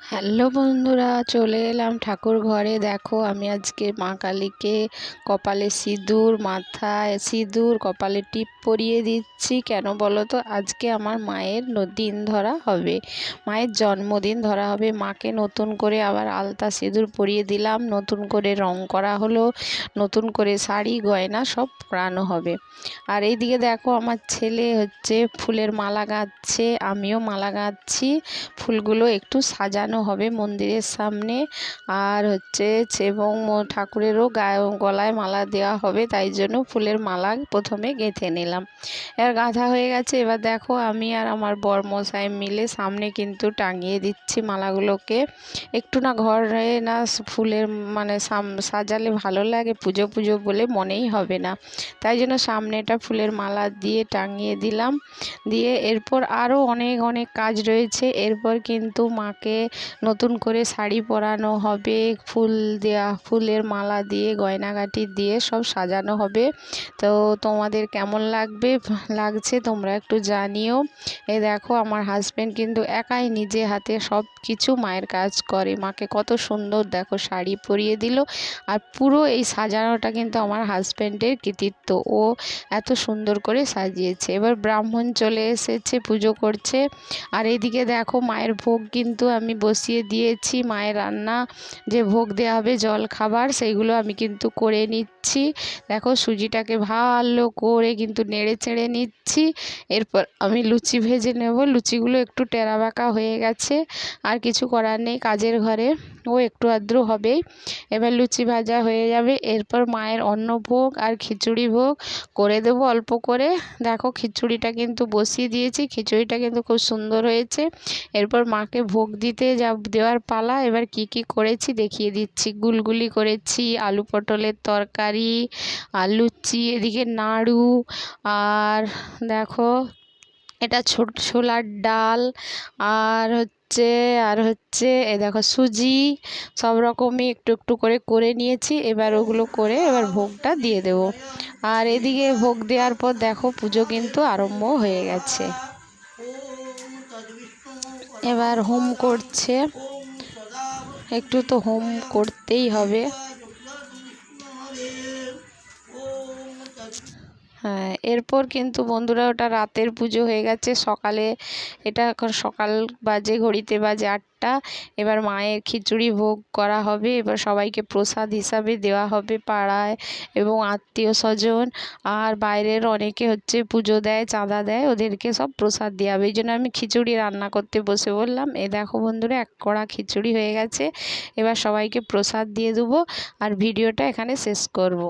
Hello বন্ধুরা, চলে এলাম ঠাকুর ঘরে। দেখো আমি আজকে মা কালীকে কপালে সিঁদুর, মাথায় সিঁদুর, কপালে টিপ পরিয়ে দিচ্ছি। কেন বলো তো? আজকে আমার মায়ের দিন ধরা হবে, মায়ের জন্মদিন ধরা হবে। মাকে নতুন করে আবার আলতা সিঁদুর পরিয়ে দিলাম, নতুন করে রং করা হলো, নতুন করে শাড়ি গয়না সব পরানো হবে। আর এইদিকে দেখো আমার ছেলে ফুলের মালা গাঁথছে, আমিও মালা গাঁথছি। ফুলগুলো একটু সাজানো হবে মন্দিরের সামনে, আর এবং ঠাকুরেরও গলায় মালা দেওয়া হবে, তাই জন্য ফুলের মালা প্রথমে গেঁথে নিলাম। এবার গাঁথা হয়ে গেছে। এবার দেখো আমি আর আমার বরমশাই মিলে সামনে কিন্তু টাঙিয়ে দিচ্ছি মালাগুলোকে। একটু না ঘরে না ফুলের সাজালে ভালো লাগে, পুজো পুজো বলে মনেই হবে না, তাই জন্য সামনেটা ফুলের মালা দিয়ে টাঙিয়ে দিলাম। দিয়ে এরপর আরও অনেক অনেক কাজ রয়েছে। এরপর কিন্তু মাকে নতুন করে শাড়ি পরানো হবে, ফুলের মালা দিয়ে গয়নাগাটি দিয়ে সব সাজানো হবে। তো তোমাদের কেমন লাগছে তোমরা একটু জানিও। এই দেখো আমার হাজব্যান্ড কিন্তু একাই নিজে হাতে সব কিছু মায়ের কাজ করে। মাকে কত সুন্দর দেখো শাড়ি পরিয়ে দিল, আর পুরো এই সাজানোটা কিন্তু আমার হাজব্যান্ডের কৃতিত্ব। ও এত সুন্দর করে সাজিয়েছে। এবার ব্রাহ্মণ চলে এসেছে, পুজো করছে। আর এইদিকে দেখো মায়ের ভোগ কিন্তু আমি বসিয়ে দিয়েছি। মায়ের রান্না যে ভোগ দেওয়া হবে জল খাবার, সেইগুলো আমি কিন্তু করে নিচ্ছি। দেখো সুজিটাকে ভালো করে কিন্তু নেড়ে চেড়ে নিচ্ছি। এরপর আমি লুচি ভেজে নেব। লুচিগুলো একটু টেরা বাঁকা হয়ে গেছে, আর কিছু করার নেই, কাজের ঘরে ও একটু আধটু হবেই। এবার লুচি ভাজা হয়ে যাবে। এরপর মায়ের অন্নভোগ আর খিচুড়ি ভোগ করে দেবো অল্প করে। দেখো খিচুড়িটা কিন্তু বসিয়ে দিয়েছি, খিচুড়িটা কিন্তু খুব সুন্দর হয়েছে। এরপর মাকে ভোগ দিতে দেওয়ার পালা। এবার কি কি করেছি দেখিয়ে দিচ্ছি। গুলগুলি করেছি, আলু পটলের তরকারি, আর লুচি, এদিকে নাড়ু, আর দেখো এটা ছোলার ডাল, আর এ দেখো সুজি, সব রকমই একটু একটু করে নিয়েছি। এবার ওগুলো করে এবার ভোগটা দিয়ে দেব। আর এদিকে ভোগ দেওয়ার পর দেখো পুজো কিন্তু আরম্ভ হয়ে গেছে। এবার হোম করছে, একটু তো হোম করতেই হবে। হ্যাঁ, এরপর কিন্তু বন্ধুরা ওটা রাতের পুজো হয়ে গেছে। সকালে এটা এখন সকাল বাজে, ঘড়িতে বাজে 8টা। এবার মায়ের খিচুড়ি ভোগ করা হবে। এবার সবাইকে প্রসাদ হিসাবে দেওয়া হবে পাড়ায়, এবং আত্মীয় স্বজন আর বাইরের অনেকে পুজো দেয়, চাঁদা দেয়, ওদেরকে সব প্রসাদ দেওয়া হবে। এই জন্য আমি খিচুড়ি রান্না করতে বসে বললাম। দেখো বন্ধুরা 1 কড়া খিচুড়ি হয়ে গেছে। এবার সবাইকে প্রসাদ দিয়ে দেবো, আর ভিডিওটা এখানে শেষ করব।